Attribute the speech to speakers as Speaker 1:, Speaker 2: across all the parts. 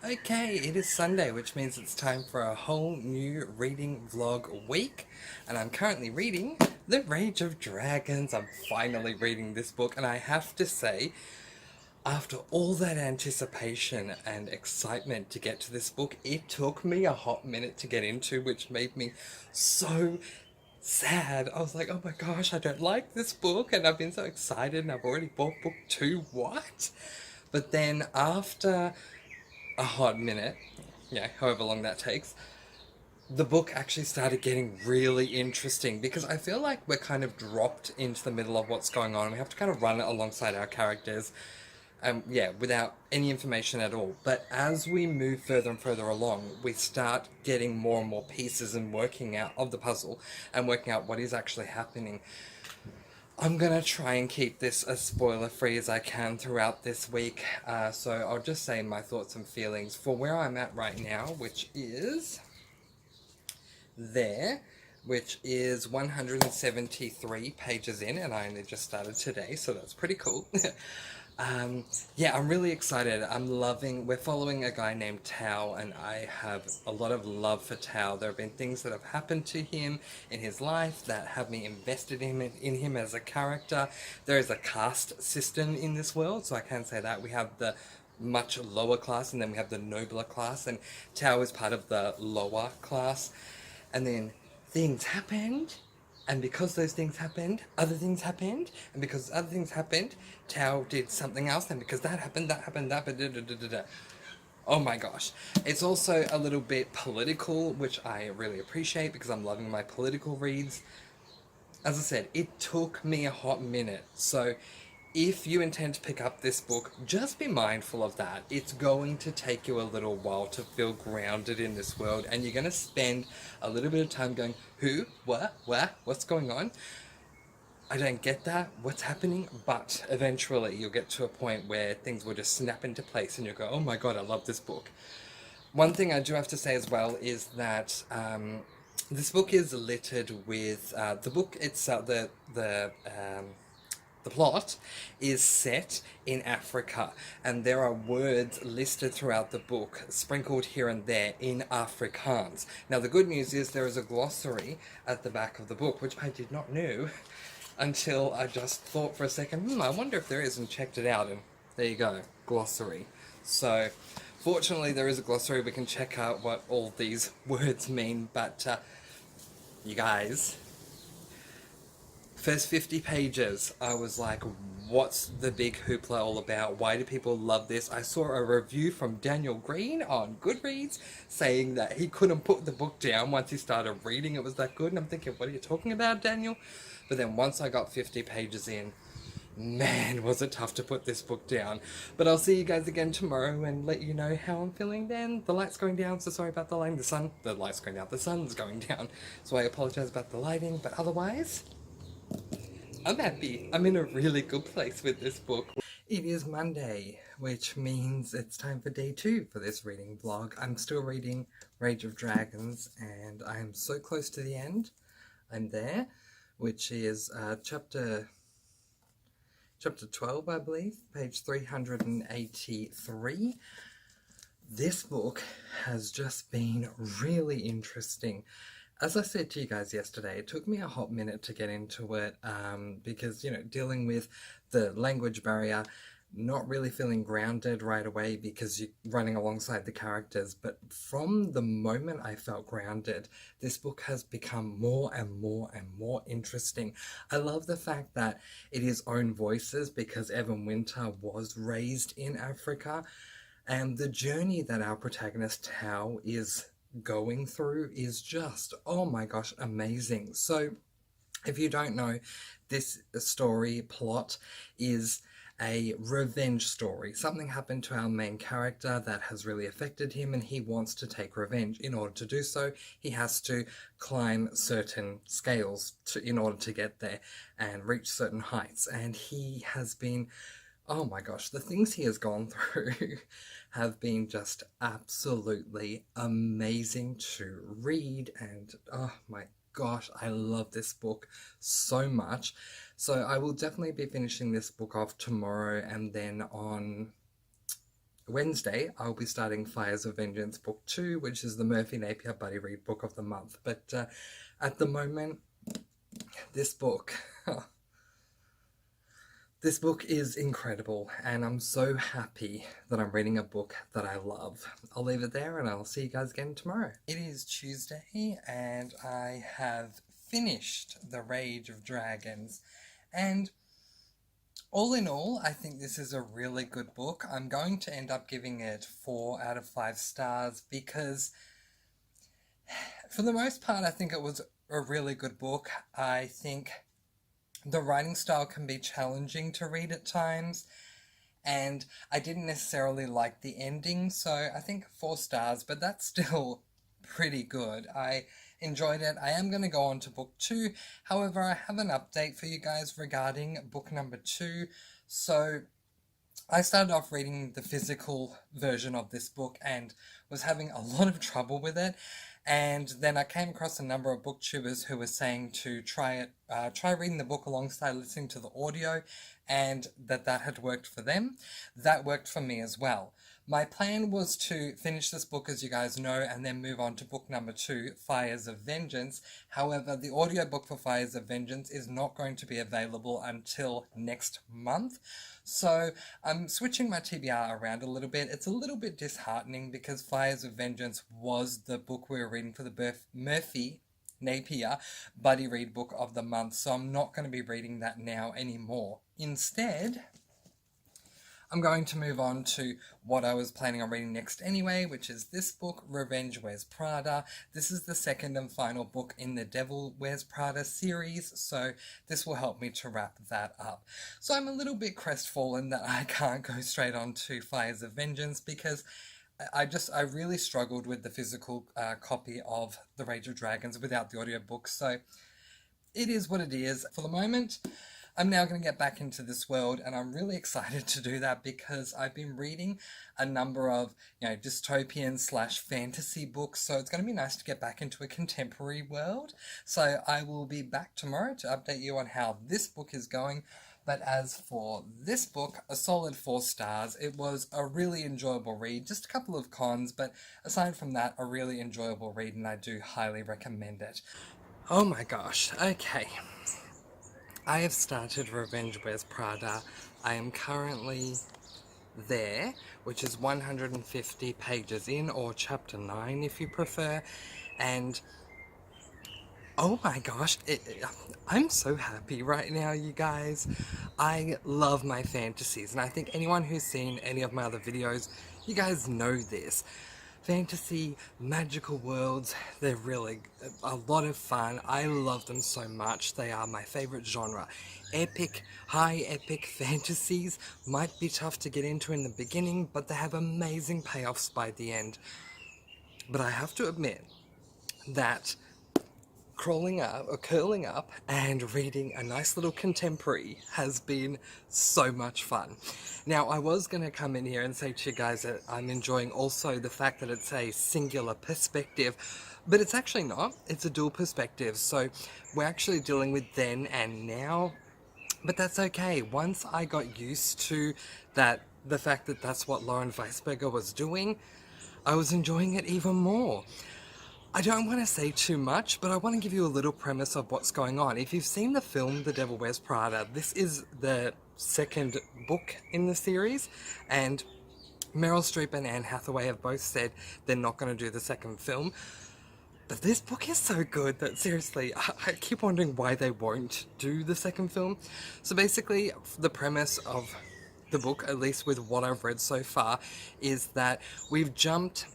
Speaker 1: Okay, it is Sunday, which means it's time for a whole new reading vlog week, and I'm currently reading The Rage of Dragons. I'm finally reading this book, and I have to say, after all that anticipation and excitement to get to this book, it took me a hot minute to get into, which made me so sad. I was like, oh my gosh, I don't like this book, and I've been so excited, and I've already bought book two. What? But then after a hot minute, yeah, however long that takes, the book actually started getting really interesting because I feel like we're kind of dropped into the middle of what's going on. We have to kind of run it alongside our characters, yeah, without any information at all. But as we move further and further along, we start getting more and more pieces and working out of the puzzle and working out what is actually happening. I'm gonna try and keep this as spoiler free as I can throughout this week, so I'll just say my thoughts and feelings for where I'm at right now, which is there, which is 173 pages in, and I only just started today, so that's pretty cool. Yeah, I'm really excited. We're following a guy named Tao, and I have a lot of love for Tao. There have been things that have happened to him in his life that have me invested in him as a character. There is a caste system in this world, so I can say that. We have the much lower class, and then we have the nobler class, and Tao is part of the lower class. And then things happened, and because those things happened, other things happened, and because other things happened, Tao did something else, and because that happened, that, da, da, da, da, da. Oh my gosh. It's also a little bit political, which I really appreciate because I'm loving my political reads. As I said, it took me a hot minute, so if you intend to pick up this book, just be mindful of that. It's going to take you a little while to feel grounded in this world, and you're going to spend a little bit of time going, who, what, where, what's going on? I don't get that, what's happening? But eventually you'll get to a point where things will just snap into place and you'll go, oh my god, I love this book. One thing I do have to say as well is that this book is littered with the book itself. The plot is set in Africa, and there are words listed throughout the book, sprinkled here and there in Afrikaans. Now, the good news is there is a glossary at the back of the book, which I did not know until I just thought for a second, I wonder if there is, and checked it out, and there you go, glossary. So, fortunately, there is a glossary. We can check out what all these words mean, but you guys, first 50 pages, I was like, what's the big hoopla all about? Why do people love this? I saw a review from Daniel Green on Goodreads saying that he couldn't put the book down once he started reading. It was that good, and I'm thinking, what are you talking about, Daniel? But then once I got 50 pages in, man, was it tough to put this book down. But I'll see you guys again tomorrow and let you know how I'm feeling then. The light's going down, so sorry about the lighting. The light's going down, the sun's going down. So I apologize about the lighting, but otherwise, I'm happy. I'm in a really good place with this book. It is Monday, which means it's time for day 2 for this reading vlog. I'm still reading Rage of Dragons, and I am so close to the end. I'm there, which is chapter 12, I believe, page 383. This book has just been really interesting. As I said to you guys yesterday, it took me a hot minute to get into it because, dealing with the language barrier, not really feeling grounded right away because you're running alongside the characters. But from the moment I felt grounded, this book has become more and more and more interesting. I love the fact that it is own voices because Evan Winter was raised in Africa, and the journey that our protagonist Tao is going through is just, oh my gosh, amazing. So if you don't know, this story plot is a revenge story. Something happened to our main character that has really affected him, and he wants to take revenge. In order to do so, he has to climb certain scales in order to get there and reach certain heights. And he has been, oh my gosh, the things he has gone through have been just absolutely amazing to read, and oh my gosh, I love this book so much. So I will definitely be finishing this book off tomorrow, and then on Wednesday, I'll be starting Fires of Vengeance Book 2, which is the Murphy Napier Buddy Read Book of the Month. But at the moment, this book... This book is incredible, and I'm so happy that I'm reading a book that I love. I'll leave it there, and I'll see you guys again tomorrow. It is Tuesday, and I have finished The Rage of Dragons, and all in all, I think this is a really good book. I'm going to end up giving it 4 out of 5 stars because, for the most part, I think it was a really good book. I think the writing style can be challenging to read at times, and I didn't necessarily like the ending, so I think 4 stars, but that's still pretty good. I enjoyed it. I am going to go on to book 2, however, I have an update for you guys regarding book number 2. So I started off reading the physical version of this book and was having a lot of trouble with it. And then I came across a number of booktubers who were saying to try reading the book alongside listening to the audio, and that had worked for them. That worked for me as well. My plan was to finish this book, as you guys know, and then move on to book number 2, Fires of Vengeance. However, the audiobook for Fires of Vengeance is not going to be available until next month. So I'm switching my TBR around a little bit. It's a little bit disheartening because Fires of Vengeance was the book we were reading for the Murphy Napier Buddy Read Book of the Month, so I'm not going to be reading that now anymore. Instead, I'm going to move on to what I was planning on reading next anyway, which is this book, Revenge Wears Prada. This is the second and final book in the Devil Wears Prada series, so this will help me to wrap that up. So I'm a little bit crestfallen that I can't go straight on to Fires of Vengeance because I really struggled with the physical copy of The Rage of Dragons without the audiobook, so it is what it is. For the moment, I'm now going to get back into this world, and I'm really excited to do that because I've been reading a number of, dystopian / fantasy books, so it's going to be nice to get back into a contemporary world. So I will be back tomorrow to update you on how this book is going. But as for this book, a solid 4 stars. It was a really enjoyable read, just a couple of cons, but aside from that, a really enjoyable read, and I do highly recommend it. Oh my gosh, okay. I have started Revenge Wears Prada. I am currently there, which is 150 pages in, or chapter 9 if you prefer, and oh my gosh, I'm so happy right now, you guys. I love my fantasies, and I think anyone who's seen any of my other videos, you guys know this. Fantasy, magical worlds, they're really a lot of fun. I love them so much. They are my favorite genre. Epic, high epic fantasies might be tough to get into in the beginning, but they have amazing payoffs by the end. But I have to admit that curling up and reading a nice little contemporary has been so much fun. Now, I was going to come in here and say to you guys that I'm enjoying also the fact that it's a singular perspective, but it's actually not. It's a dual perspective, so we're actually dealing with then and now, but that's okay. Once I got used to the fact that that's what Lauren Weisberger was doing, I was enjoying it even more. I don't want to say too much, but I want to give you a little premise of what's going on. If you've seen the film The Devil Wears Prada, this is the second book in the series, and Meryl Streep and Anne Hathaway have both said they're not going to do the second film. But this book is so good that, seriously, I keep wondering why they won't do the second film. So basically, the premise of the book, at least with what I've read so far, is that we've jumped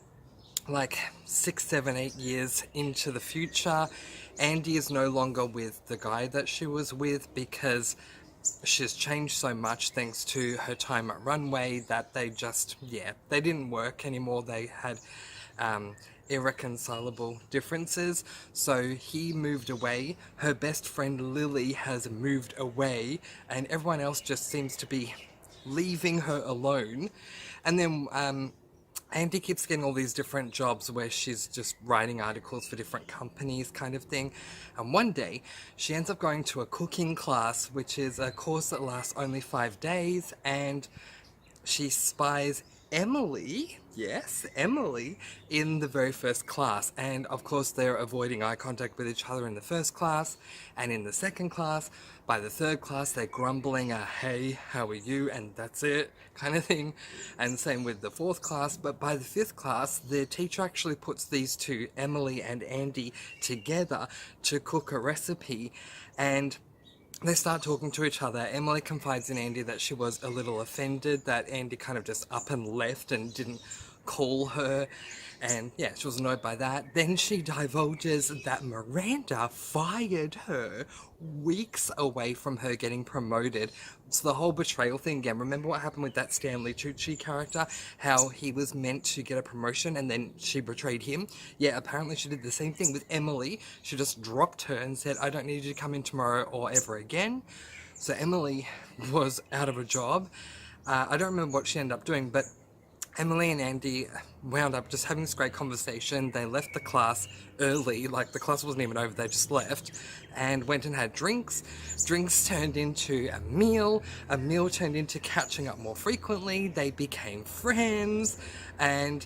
Speaker 1: like 6, 7, 8 years into the future. Andy is no longer with the guy that she was with because she's changed so much thanks to her time at Runway that they didn't work anymore. They had irreconcilable differences, so he moved away. Her best friend Lily has moved away, and everyone else just seems to be leaving her alone. And then Andy keeps getting all these different jobs where she's just writing articles for different companies kind of thing. And one day, she ends up going to a cooking class, which is a course that lasts only 5 days, and she spies Emily, yes, Emily, in the very first class. And of course, they're avoiding eye contact with each other in the first class and in the second class. By the third class, they're grumbling, hey, how are you? And that's it, kind of thing. And same with the fourth class. But by the fifth class, the teacher actually puts these two, Emily and Andy, together to cook a recipe. And they start talking to each other. Emily confides in Andy that she was a little offended that Andy kind of just up and left and didn't call her. And yeah, she was annoyed by that. Then she divulges that Miranda fired her weeks away from her getting promoted. It's the whole betrayal thing again. Remember what happened with that Stanley Tucci character? How he was meant to get a promotion and then she betrayed him? Yeah, apparently she did the same thing with Emily. She just dropped her and said, I don't need you to come in tomorrow or ever again. So Emily was out of a job. I don't remember what she ended up doing, but Emily and Andy wound up just having this great conversation. They left the class early, like the class wasn't even over, they just left, and went and had drinks. Drinks turned into a meal turned into catching up more frequently. They became friends, and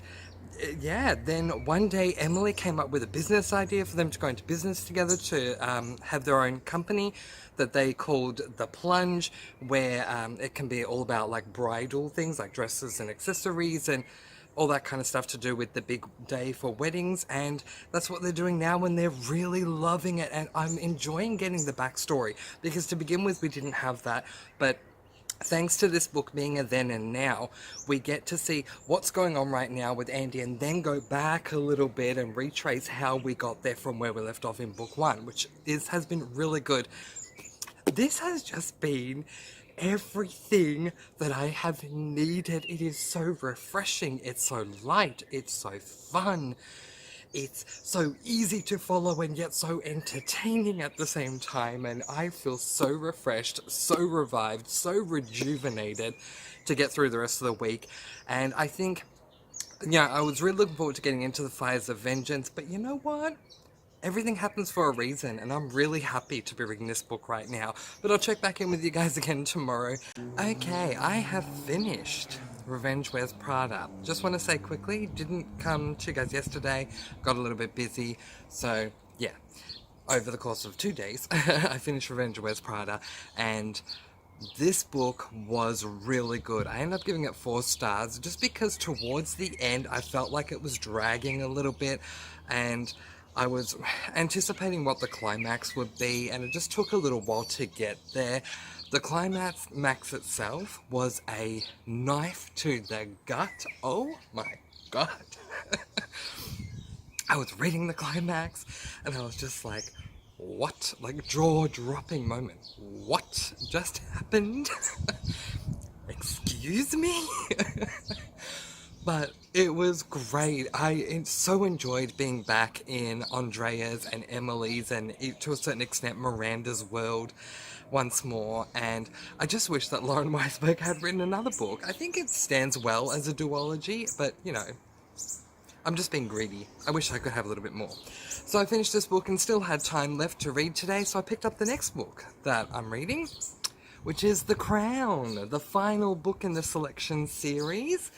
Speaker 1: yeah, then one day Emily came up with a business idea for them to go into business together to have their own company that they called The Plunge, where it can be all about like bridal things like dresses and accessories and all that kind of stuff to do with the big day for weddings. And that's what they're doing now, and they're really loving it. And I'm enjoying getting the backstory because to begin with we didn't have that, but thanks to this book being a then and now, we get to see what's going on right now with Andy and then go back a little bit and retrace how we got there from where we left off in book one, which has been really good. This has just been everything that I have needed. It is so refreshing. It's so light. It's so fun. It's so easy to follow and yet so entertaining at the same time, and I feel so refreshed, so revived, so rejuvenated to get through the rest of the week. And I think, yeah, I was really looking forward to getting into the Fires of Vengeance, but you know what? Everything happens for a reason, and I'm really happy to be reading this book right now. But I'll check back in with you guys again tomorrow. Okay, I have finished Revenge Wears Prada. Just want to say quickly, didn't come to you guys yesterday, got a little bit busy, so yeah. Over the course of 2 days, I finished Revenge Wears Prada, and this book was really good. I ended up giving it 4 stars just because towards the end I felt like it was dragging a little bit, and I was anticipating what the climax would be, and it just took a little while to get there. The climax itself was a knife to the gut. Oh my god. I was reading the climax and I was just like, what? Like, jaw-dropping moment. What just happened? Excuse me? But it was great. I so enjoyed being back in Andrea's and Emily's and to a certain extent Miranda's world once more, and I just wish that Lauren Weisberg had written another book. I think it stands well as a duology, but you know, I'm just being greedy. I wish I could have a little bit more. So I finished this book and still had time left to read today, so I picked up the next book that I'm reading, which is The Crown, the final book in the selection series.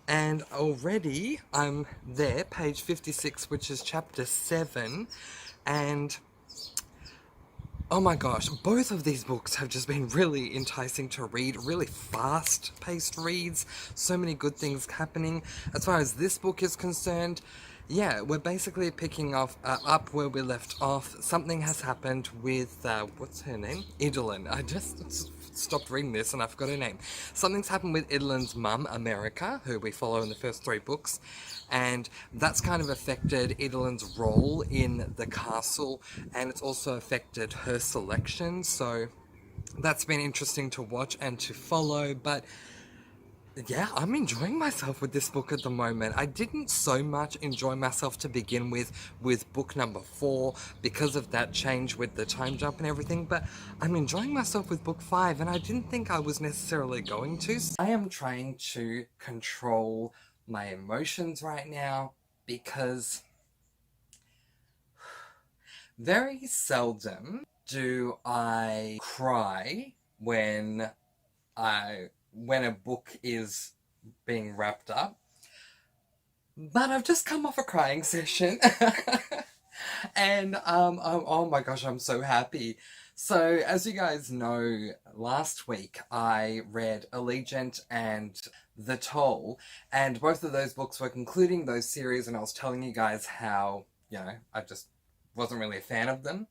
Speaker 1: And already I'm there, page 56, which is chapter 7. And oh my gosh, both of these books have just been really enticing to read, really fast-paced reads, so many good things happening. As far as this book is concerned, yeah, we're basically picking up where we left off. Something has happened with, what's her name? Idolin. I just stopped reading this and I forgot her name. Something's happened with Idolin's mum, America, who we follow in the first 3 books, and that's kind of affected Idolin's role in the castle, and it's also affected her selection, so that's been interesting to watch and to follow. But yeah, I'm enjoying myself with this book at the moment. I didn't so much enjoy myself to begin with book number 4 because of that change with the time jump and everything, but I'm enjoying myself with book 5, and I didn't think I was necessarily going to. I am trying to control my emotions right now because very seldom do I cry when a book is being wrapped up. But I've just come off a crying session. And oh my gosh, I'm so happy. So, as you guys know, last week I read Allegiant and The Toll, and both of those books were concluding those series, and I was telling you guys how, I just wasn't really a fan of them.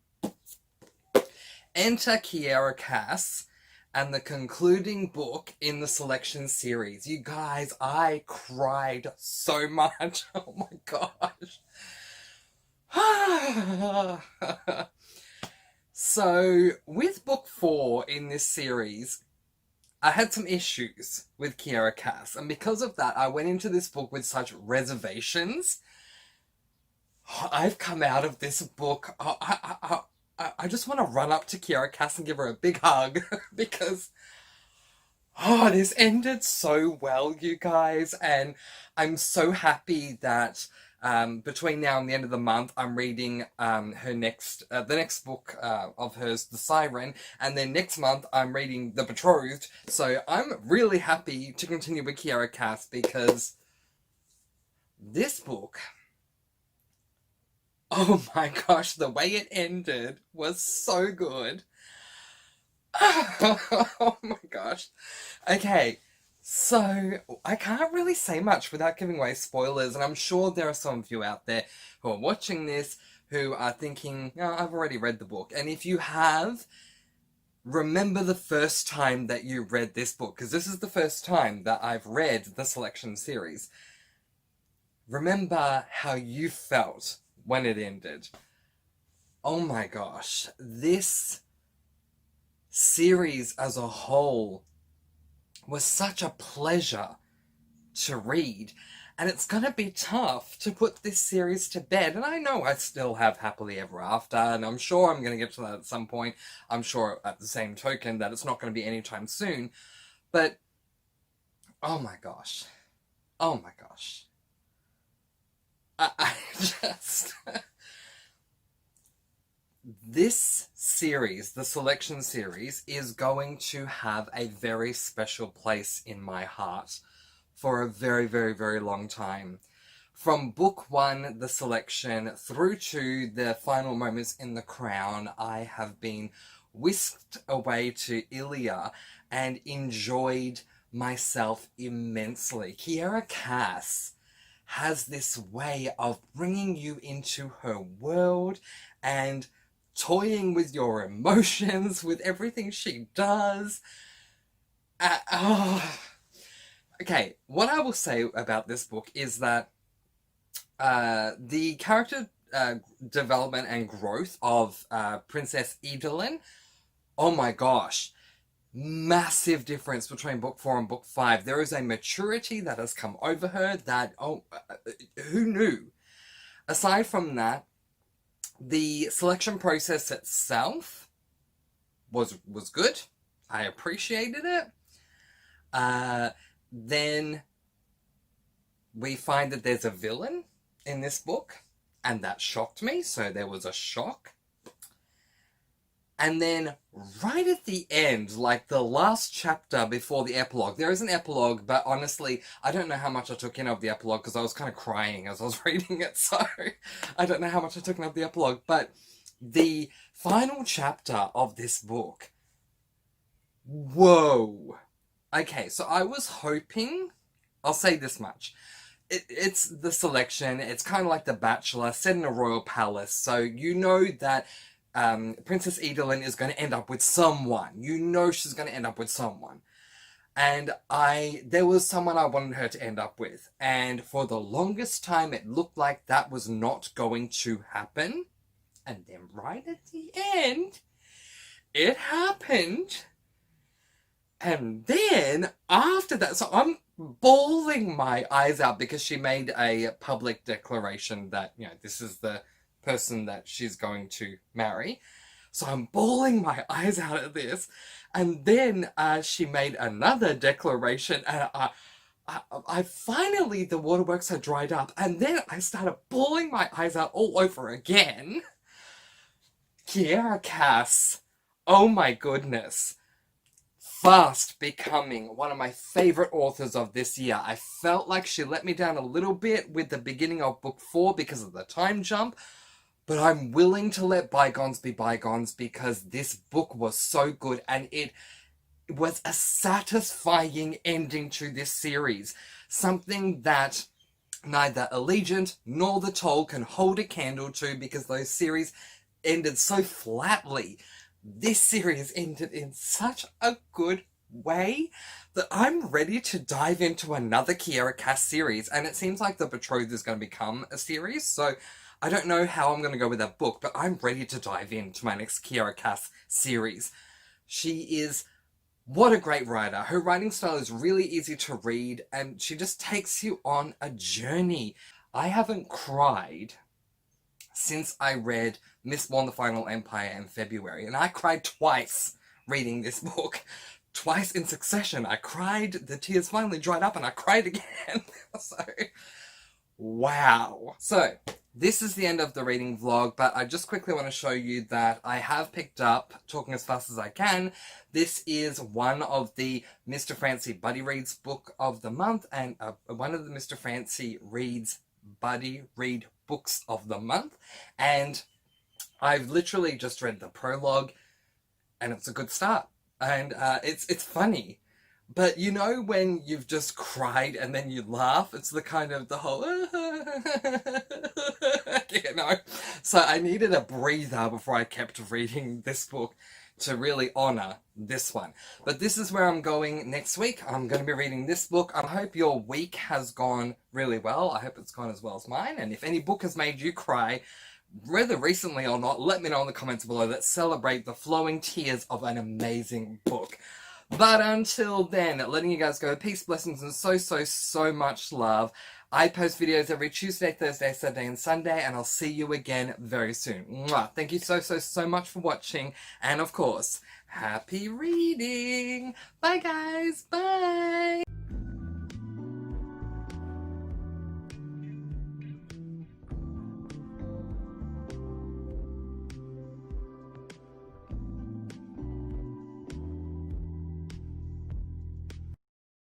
Speaker 1: Enter Kiera Cass and the concluding book in the selection series. You guys, I cried so much. Oh my gosh. So, with book 4 in this series, I had some issues with Kiera Cass, and because of that, I went into this book with such reservations. I've come out of this book. I just want to run up to Kiera Cass and give her a big hug because this ended so well, you guys, and I'm so happy that between now and the end of the month, I'm reading her next, the next book of hers, The Siren, and then next month I'm reading The Betrothed. So I'm really happy to continue with Kiera Cass because this book, oh my gosh, the way it ended was so good. Oh my gosh. Okay. So, I can't really say much without giving away spoilers, and I'm sure there are some of you out there who are watching this who are thinking, oh, I've already read the book. And if you have, remember the first time that you read this book, because this is the first time that I've read the selection series. Remember how you felt when it ended. Oh my gosh, this series as a whole was such a pleasure to read, and it's gonna be tough to put this series to bed, and I know I still have Happily Ever After, and I'm sure I'm gonna get to that at some point. I'm sure at the same token that it's not gonna be anytime soon, but oh my gosh, I just this series, the selection series, is going to have a very special place in my heart for a very, very, very long time. From book 1, the selection, through to the final moments in The Crown, I have been whisked away to Ilya and enjoyed myself immensely. Kiera Cass has this way of bringing you into her world and toying with your emotions, with everything she does. Okay, what I will say about this book is that the character development and growth of Princess Edelyn, oh my gosh, massive difference between book 4 and book 5. There is a maturity that has come over her that, who knew? Aside from that, the selection process itself was good. I appreciated it. Then we find that there's a villain in this book, and that shocked me, so there was a shock. And then right at the end, like the last chapter before the epilogue, there is an epilogue, but honestly, I don't know how much I took in of the epilogue because I was kind of crying as I was reading it, so I don't know how much I took in of the epilogue, but the final chapter of this book, whoa. Okay, so I was hoping, I'll say this much, it's the selection, it's kind of like The Bachelor, set in a royal palace, so you know that Princess Edelyn is going to end up with someone. You know she's going to end up with someone. And there was someone I wanted her to end up with. And for the longest time, it looked like that was not going to happen. And then right at the end, it happened. And then after that, so I'm bawling my eyes out because she made a public declaration that, this is the person that she's going to marry. So I'm bawling my eyes out at this. And then she made another declaration, and I finally, the waterworks had dried up, and then I started bawling my eyes out all over again. Kiera Cass, oh my goodness. fast becoming one of my favorite authors of this year. I felt like she let me down a little bit with the beginning of book 4 because of the time jump, but I'm willing to let bygones be bygones because this book was so good and it was a satisfying ending to this series. Something that neither Allegiant nor The Toll can hold a candle to because those series ended so flatly. This series ended in such a good way that I'm ready to dive into another Kiera Cass series, and it seems like The Betrothed is going to become a series, so I don't know how I'm going to go with that book, but I'm ready to dive into my next Kiera Cass series. She is... what a great writer. Her writing style is really easy to read, and she just takes you on a journey. I haven't cried since I read Miss Born the Final Empire in February, and I cried twice reading this book. Twice in succession. I cried, the tears finally dried up, and I cried again. So, wow. So, this is the end of the reading vlog, but I just quickly want to show you that I have picked up, talking as fast as I can, this is one of the Mr. Francy Buddy Reads book of the month, and one of the Mr. Francy Reads Buddy Read books of the month, and I've literally just read the prologue, and it's a good start, and it's funny. But you know when you've just cried and then you laugh? It's the kind of the whole... you know? So I needed a breather before I kept reading this book to really honour this one. But this is where I'm going next week. I'm going to be reading this book. I hope your week has gone really well. I hope it's gone as well as mine. And if any book has made you cry, whether recently or not, let me know in the comments below. Let's celebrate the flowing tears of an amazing book. But until then, letting you guys go, peace, blessings, and so much love. I post videos every Tuesday, Thursday, Saturday, and Sunday, and I'll see you again very soon. Mwah. Thank you so much for watching, and of course, happy reading! Bye guys, bye!